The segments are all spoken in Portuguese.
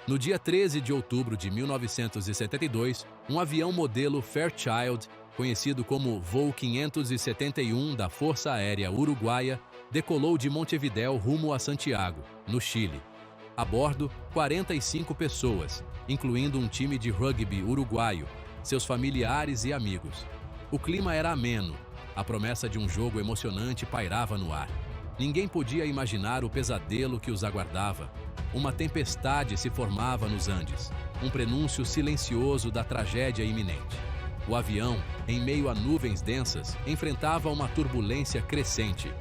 No dia 13 de outubro de 1972, um avião modelo Fairchild, conhecido como Voo 571 da Força Aérea Uruguaia, decolou de Montevidéu rumo a Santiago, no Chile. A bordo, 45 pessoas, incluindo um time de rugby uruguaio, seus familiares e amigos. O clima era ameno, a promessa de um jogo emocionante pairava no ar. Ninguém podia imaginar o pesadelo que os aguardava. Uma tempestade se formava nos Andes, um prenúncio silencioso da tragédia iminente. O avião, em meio a nuvens densas, enfrentava uma turbulência crescente.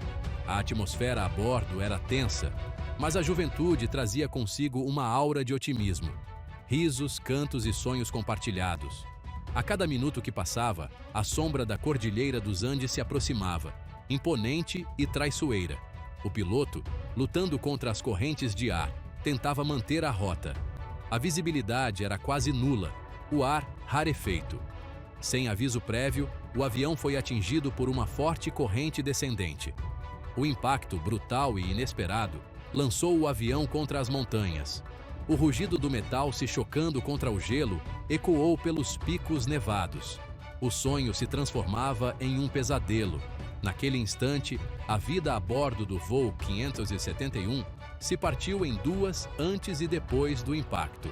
A atmosfera a bordo era tensa, mas a juventude trazia consigo uma aura de otimismo. Risos, cantos e sonhos compartilhados. A cada minuto que passava, a sombra da Cordilheira dos Andes se aproximava, imponente e traiçoeira. O piloto, lutando contra as correntes de ar, tentava manter a rota. A visibilidade era quase nula, o ar rarefeito. Sem aviso prévio, o avião foi atingido por uma forte corrente descendente. O impacto, brutal e inesperado, lançou o avião contra as montanhas. O rugido do metal se chocando contra o gelo ecoou pelos picos nevados. O sonho se transformava em um pesadelo. Naquele instante, a vida a bordo do voo 571 se partiu em duas antes e depois do impacto.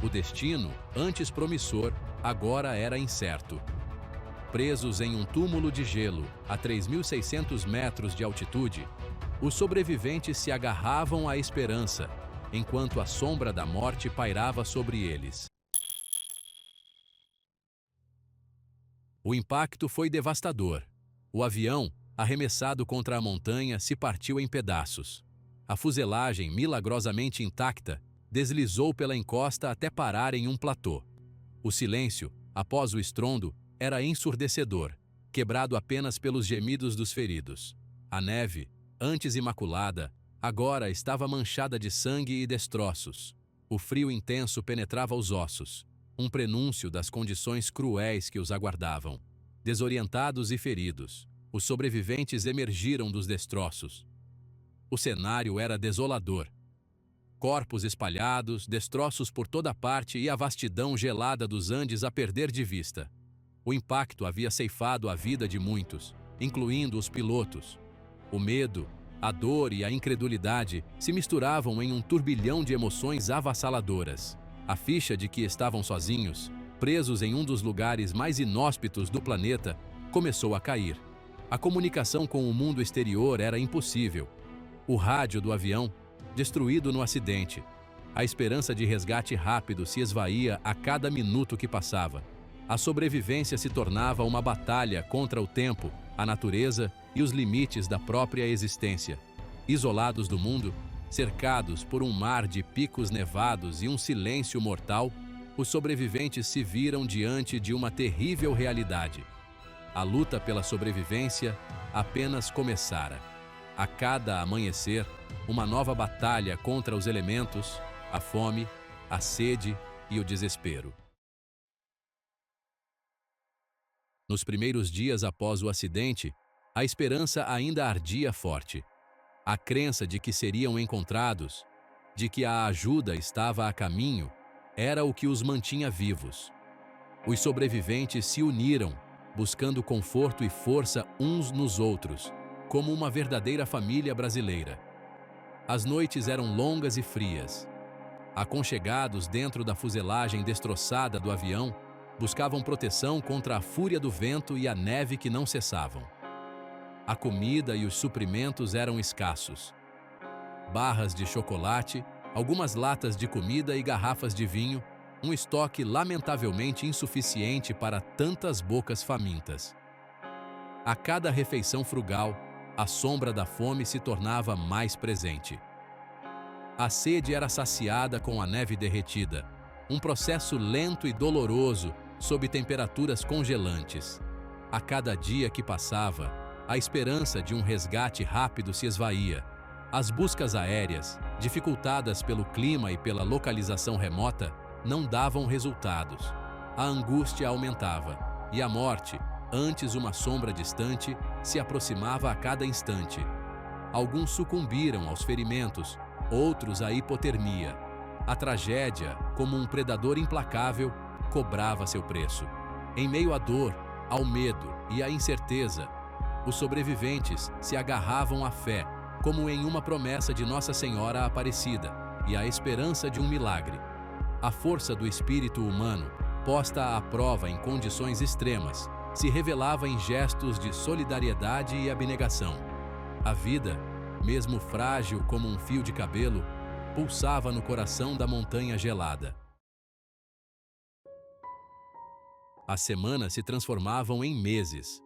O destino, antes promissor, agora era incerto. Presos em um túmulo de gelo, a 3.600 metros de altitude, os sobreviventes se agarravam à esperança, enquanto a sombra da morte pairava sobre eles. O impacto foi devastador. O avião, arremessado contra a montanha, se partiu em pedaços. A fuselagem, milagrosamente intacta, deslizou pela encosta até parar em um platô. O silêncio, após o estrondo, era ensurdecedor, quebrado apenas pelos gemidos dos feridos. A neve, antes imaculada, agora estava manchada de sangue e destroços. O frio intenso penetrava os ossos, um prenúncio das condições cruéis que os aguardavam. Desorientados e feridos, os sobreviventes emergiram dos destroços. O cenário era desolador. Corpos espalhados, destroços por toda parte e a vastidão gelada dos Andes a perder de vista. O impacto havia ceifado a vida de muitos, incluindo os pilotos. O medo, a dor e a incredulidade se misturavam em um turbilhão de emoções avassaladoras. A ficha de que estavam sozinhos, presos em um dos lugares mais inóspitos do planeta, começou a cair. A comunicação com o mundo exterior era impossível. O rádio do avião, destruído no acidente. A esperança de resgate rápido se esvaía a cada minuto que passava. A sobrevivência se tornava uma batalha contra o tempo, a natureza e os limites da própria existência. Isolados do mundo, cercados por um mar de picos nevados e um silêncio mortal, os sobreviventes se viram diante de uma terrível realidade. A luta pela sobrevivência apenas começara. A cada amanhecer, uma nova batalha contra os elementos, a fome, a sede e o desespero. Nos primeiros dias após o acidente, a esperança ainda ardia forte. A crença de que seriam encontrados, de que a ajuda estava a caminho, era o que os mantinha vivos. Os sobreviventes se uniram, buscando conforto e força uns nos outros, como uma verdadeira família brasileira. As noites eram longas e frias. Aconchegados dentro da fuselagem destroçada do avião, buscavam proteção contra a fúria do vento e a neve que não cessavam. A comida e os suprimentos eram escassos. Barras de chocolate, algumas latas de comida e garrafas de vinho, um estoque lamentavelmente insuficiente para tantas bocas famintas. A cada refeição frugal, a sombra da fome se tornava mais presente. A sede era saciada com a neve derretida, um processo lento e doloroso sob temperaturas congelantes. A cada dia que passava, a esperança de um resgate rápido se esvaía. As buscas aéreas, dificultadas pelo clima e pela localização remota, não davam resultados. A angústia aumentava, e a morte, antes uma sombra distante, se aproximava a cada instante. Alguns sucumbiram aos ferimentos, outros à hipotermia. A tragédia, como um predador implacável, cobrava seu preço. Em meio à dor, ao medo e à incerteza, os sobreviventes se agarravam à fé, como em uma promessa de Nossa Senhora Aparecida, e à esperança de um milagre. A força do espírito humano, posta à prova em condições extremas, se revelava em gestos de solidariedade e abnegação. A vida, mesmo frágil como um fio de cabelo, pulsava no coração da montanha gelada. As semanas se transformavam em meses.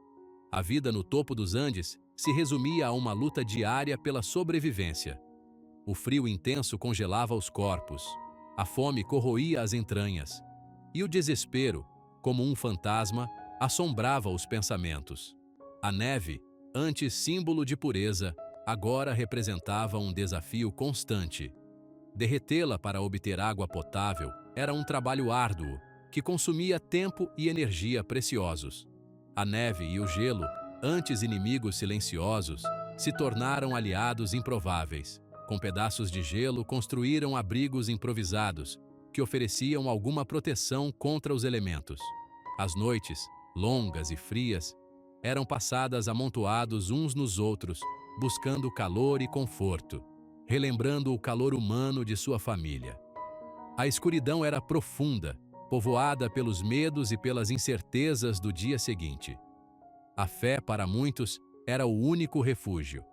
A vida no topo dos Andes se resumia a uma luta diária pela sobrevivência. O frio intenso congelava os corpos, a fome corroía as entranhas, e o desespero, como um fantasma, assombrava os pensamentos. A neve, antes símbolo de pureza, agora representava um desafio constante. Derretê-la para obter água potável era um trabalho árduo, que consumia tempo e energia preciosos. A neve e o gelo, antes inimigos silenciosos, se tornaram aliados improváveis. Com pedaços de gelo construíram abrigos improvisados, que ofereciam alguma proteção contra os elementos. As noites, longas e frias, eram passadas amontoados uns nos outros, buscando calor e conforto, relembrando o calor humano de sua família. A escuridão era profunda, povoada pelos medos e pelas incertezas do dia seguinte. A fé, para muitos, era o único refúgio.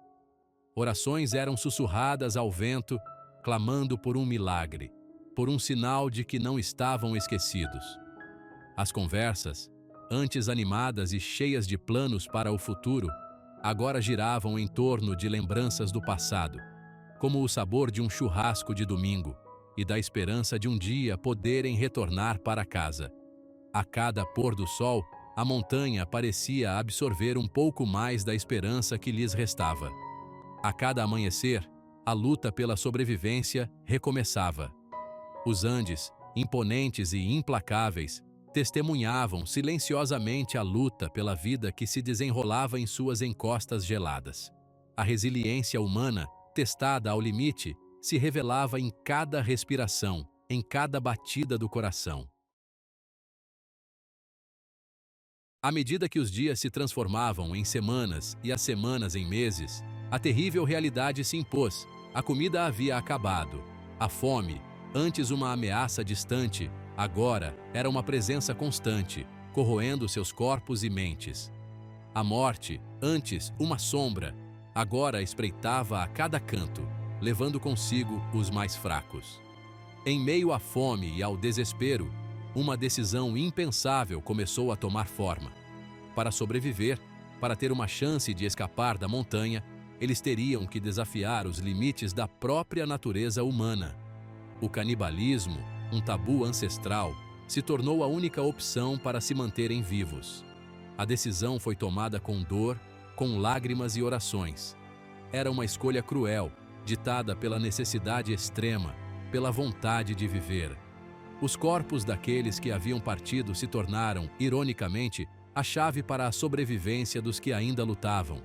Orações eram sussurradas ao vento, clamando por um milagre, por um sinal de que não estavam esquecidos. As conversas, antes animadas e cheias de planos para o futuro, agora giravam em torno de lembranças do passado, como o sabor de um churrasco de domingo e da esperança de um dia poderem retornar para casa. A cada pôr do sol, a montanha parecia absorver um pouco mais da esperança que lhes restava. A cada amanhecer, a luta pela sobrevivência recomeçava. Os Andes, imponentes e implacáveis, testemunhavam silenciosamente a luta pela vida que se desenrolava em suas encostas geladas. A resiliência humana, testada ao limite, se revelava em cada respiração, em cada batida do coração. À medida que os dias se transformavam em semanas e as semanas em meses, a terrível realidade se impôs. A comida havia acabado. A fome, antes uma ameaça distante, agora era uma presença constante, corroendo seus corpos e mentes. A morte, antes uma sombra, agora espreitava a cada canto, levando consigo os mais fracos. Em meio à fome e ao desespero, uma decisão impensável começou a tomar forma. Para sobreviver, para ter uma chance de escapar da montanha, eles teriam que desafiar os limites da própria natureza humana. O canibalismo, um tabu ancestral, se tornou a única opção para se manterem vivos. A decisão foi tomada com dor, com lágrimas e orações. Era uma escolha cruel, ditada pela necessidade extrema, pela vontade de viver. Os corpos daqueles que haviam partido se tornaram, ironicamente, a chave para a sobrevivência dos que ainda lutavam.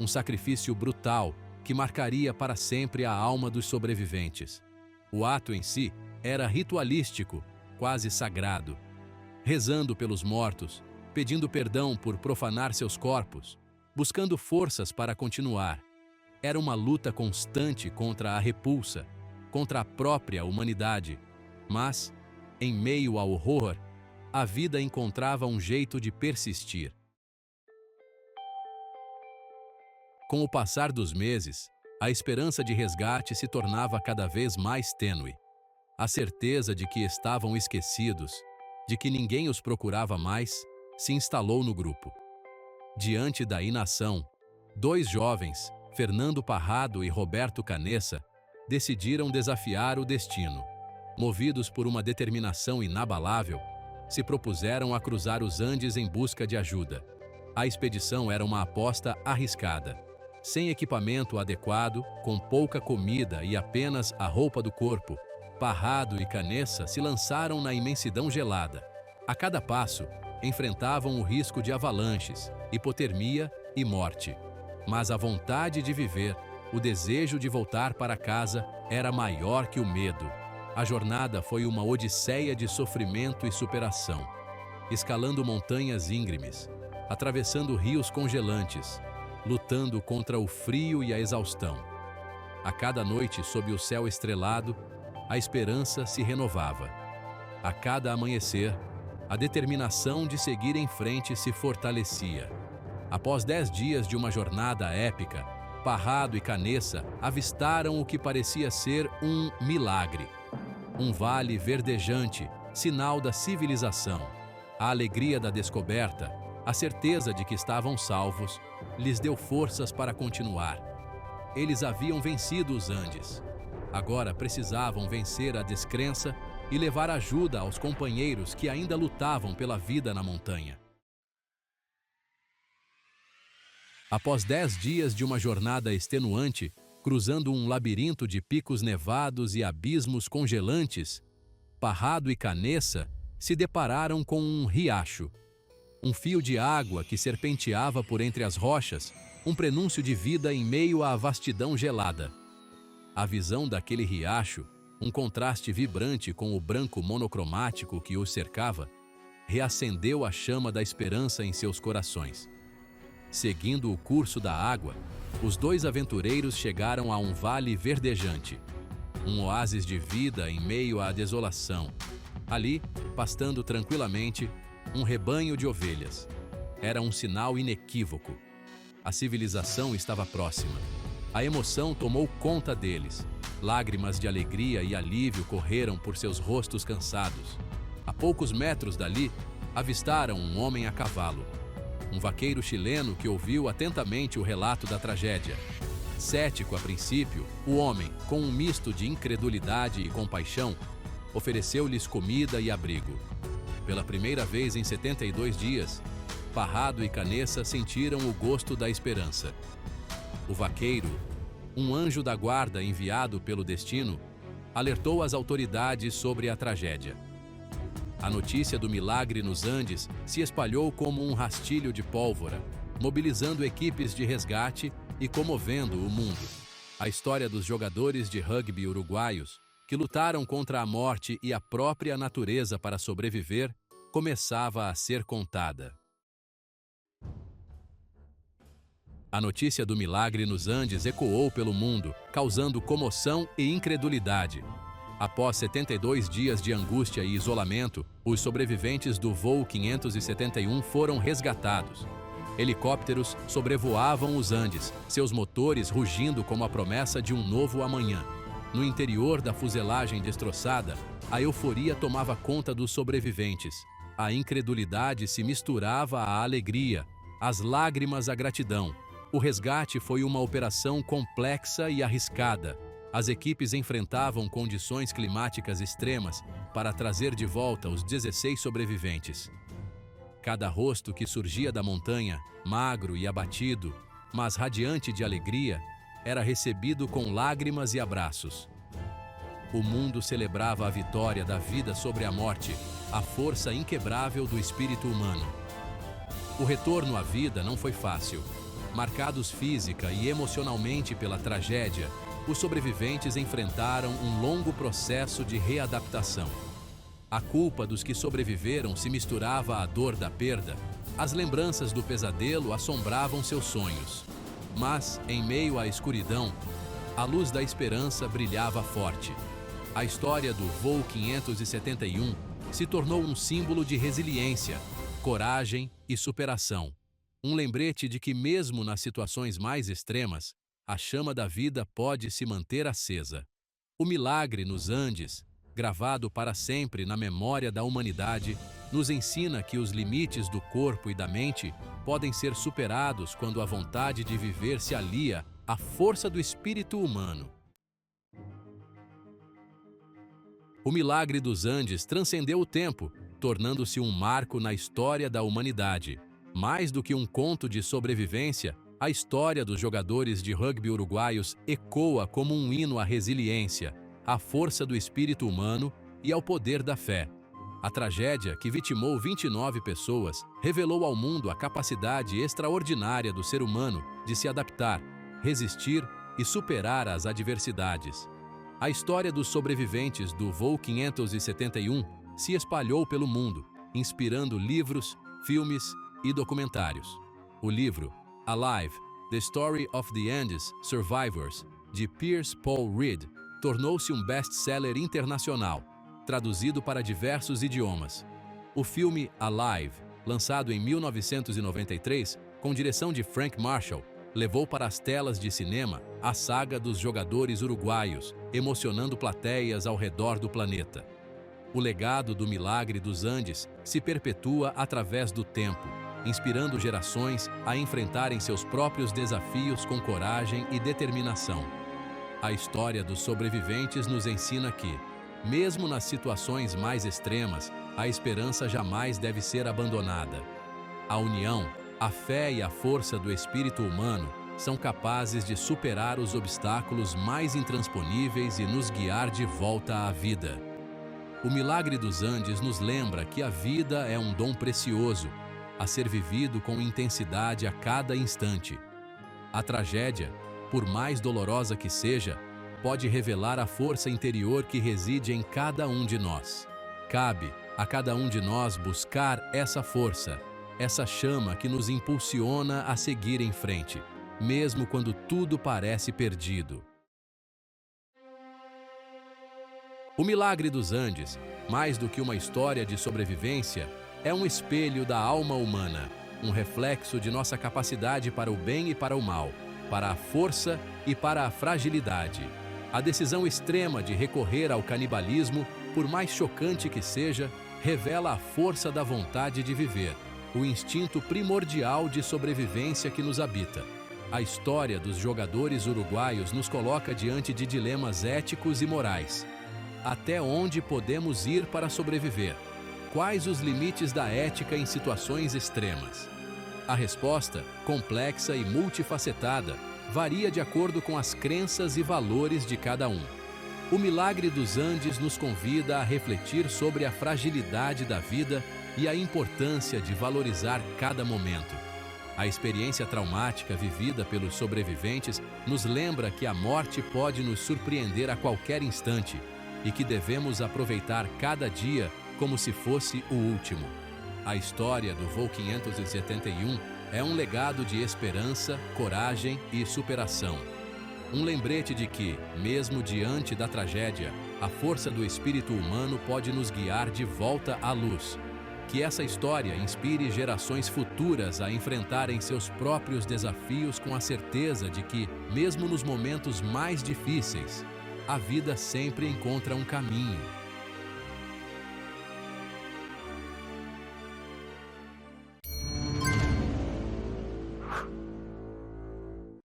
Um sacrifício brutal que marcaria para sempre a alma dos sobreviventes. O ato em si era ritualístico, quase sagrado. Rezando pelos mortos, pedindo perdão por profanar seus corpos, buscando forças para continuar. Era uma luta constante contra a repulsa, contra a própria humanidade. Mas, em meio ao horror, a vida encontrava um jeito de persistir. Com o passar dos meses, a esperança de resgate se tornava cada vez mais tênue. A certeza de que estavam esquecidos, de que ninguém os procurava mais, se instalou no grupo. Diante da inação, dois jovens, Fernando Parrado e Roberto Canessa, decidiram desafiar o destino. Movidos por uma determinação inabalável, se propuseram a cruzar os Andes em busca de ajuda. A expedição era uma aposta arriscada. Sem equipamento adequado, com pouca comida e apenas a roupa do corpo, Parrado e Canessa se lançaram na imensidão gelada. A cada passo, enfrentavam o risco de avalanches, hipotermia e morte. Mas a vontade de viver, o desejo de voltar para casa, era maior que o medo. A jornada foi uma odisseia de sofrimento e superação, escalando montanhas íngremes, atravessando rios congelantes, lutando contra o frio e a exaustão. A cada noite, sob o céu estrelado, a esperança se renovava. A cada amanhecer, a determinação de seguir em frente se fortalecia. Após 10 dias de uma jornada épica, Parrado e Canessa avistaram o que parecia ser um milagre. Um vale verdejante, sinal da civilização. A alegria da descoberta, a certeza de que estavam salvos, lhes deu forças para continuar. Eles haviam vencido os Andes. Agora precisavam vencer a descrença e levar ajuda aos companheiros que ainda lutavam pela vida na montanha. Após 10 dias de uma jornada extenuante, cruzando um labirinto de picos nevados e abismos congelantes, Parrado e Canessa se depararam com um riacho. Um fio de água que serpenteava por entre as rochas, um prenúncio de vida em meio à vastidão gelada. A visão daquele riacho, um contraste vibrante com o branco monocromático que os cercava, reacendeu a chama da esperança em seus corações. Seguindo o curso da água, os dois aventureiros chegaram a um vale verdejante, um oásis de vida em meio à desolação. Ali, pastando tranquilamente, um rebanho de ovelhas. Era um sinal inequívoco. A civilização estava próxima. A emoção tomou conta deles. Lágrimas de alegria e alívio correram por seus rostos cansados. A poucos metros dali, avistaram um homem a cavalo. Um vaqueiro chileno que ouviu atentamente o relato da tragédia. Cético a princípio, o homem, com um misto de incredulidade e compaixão, ofereceu-lhes comida e abrigo. Pela primeira vez em 72 dias, Parrado e Canessa sentiram o gosto da esperança. O vaqueiro, um anjo da guarda enviado pelo destino, alertou as autoridades sobre a tragédia. A notícia do milagre nos Andes se espalhou como um rastilho de pólvora, mobilizando equipes de resgate e comovendo o mundo. A história dos jogadores de rugby uruguaios, que lutaram contra a morte e a própria natureza para sobreviver, começava a ser contada. A notícia do milagre nos Andes ecoou pelo mundo, causando comoção e incredulidade. Após 72 dias de angústia e isolamento, os sobreviventes do voo 571 foram resgatados. Helicópteros sobrevoavam os Andes, seus motores rugindo como a promessa de um novo amanhã. No interior da fuselagem destroçada, a euforia tomava conta dos sobreviventes. A incredulidade se misturava à alegria, as lágrimas à gratidão. O resgate foi uma operação complexa e arriscada. As equipes enfrentavam condições climáticas extremas para trazer de volta os 16 sobreviventes. Cada rosto que surgia da montanha, magro e abatido, mas radiante de alegria, era recebido com lágrimas e abraços. O mundo celebrava a vitória da vida sobre a morte, a força inquebrável do espírito humano. O retorno à vida não foi fácil. Marcados física e emocionalmente pela tragédia, os sobreviventes enfrentaram um longo processo de readaptação. A culpa dos que sobreviveram se misturava à dor da perda. As lembranças do pesadelo assombravam seus sonhos. Mas, em meio à escuridão, a luz da esperança brilhava forte. A história do voo 571 se tornou um símbolo de resiliência, coragem e superação. Um lembrete de que, mesmo nas situações mais extremas, a chama da vida pode se manter acesa. O milagre nos Andes, gravado para sempre na memória da humanidade, nos ensina que os limites do corpo e da mente podem ser superados quando a vontade de viver se alia à força do espírito humano. O milagre dos Andes transcendeu o tempo, tornando-se um marco na história da humanidade. Mais do que um conto de sobrevivência, a história dos jogadores de rugby uruguaios ecoa como um hino à resiliência, à força do espírito humano e ao poder da fé. A tragédia, que vitimou 29 pessoas, revelou ao mundo a capacidade extraordinária do ser humano de se adaptar, resistir e superar as adversidades. A história dos sobreviventes do voo 571 se espalhou pelo mundo, inspirando livros, filmes e documentários. O livro Alive: The Story of the Andes Survivors, de Piers Paul Reed, tornou-se um best-seller internacional, traduzido para diversos idiomas. O filme Alive, lançado em 1993, com direção de Frank Marshall, levou para as telas de cinema a saga dos jogadores uruguaios, emocionando plateias ao redor do planeta. O legado do Milagre dos Andes se perpetua através do tempo, inspirando gerações a enfrentarem seus próprios desafios com coragem e determinação. A história dos sobreviventes nos ensina que, mesmo nas situações mais extremas, a esperança jamais deve ser abandonada. A união, a fé e a força do espírito humano são capazes de superar os obstáculos mais intransponíveis e nos guiar de volta à vida. O Milagre dos Andes nos lembra que a vida é um dom precioso, a ser vivido com intensidade a cada instante. A tragédia, por mais dolorosa que seja, pode revelar a força interior que reside em cada um de nós. Cabe a cada um de nós buscar essa força, essa chama que nos impulsiona a seguir em frente, mesmo quando tudo parece perdido. O Milagre dos Andes, mais do que uma história de sobrevivência, é um espelho da alma humana, um reflexo de nossa capacidade para o bem e para o mal, para a força e para a fragilidade. A decisão extrema de recorrer ao canibalismo, por mais chocante que seja, revela a força da vontade de viver, o instinto primordial de sobrevivência que nos habita. A história dos jogadores uruguaios nos coloca diante de dilemas éticos e morais. Até onde podemos ir para sobreviver? Quais os limites da ética em situações extremas? A resposta, complexa e multifacetada, varia de acordo com as crenças e valores de cada um. O Milagre dos Andes nos convida a refletir sobre a fragilidade da vida e a importância de valorizar cada momento. A experiência traumática vivida pelos sobreviventes nos lembra que a morte pode nos surpreender a qualquer instante e que devemos aproveitar cada dia como se fosse o último. A história do voo 571 é um legado de esperança, coragem e superação. Um lembrete de que, mesmo diante da tragédia, a força do espírito humano pode nos guiar de volta à luz. Que essa história inspire gerações futuras a enfrentarem seus próprios desafios com a certeza de que, mesmo nos momentos mais difíceis, a vida sempre encontra um caminho.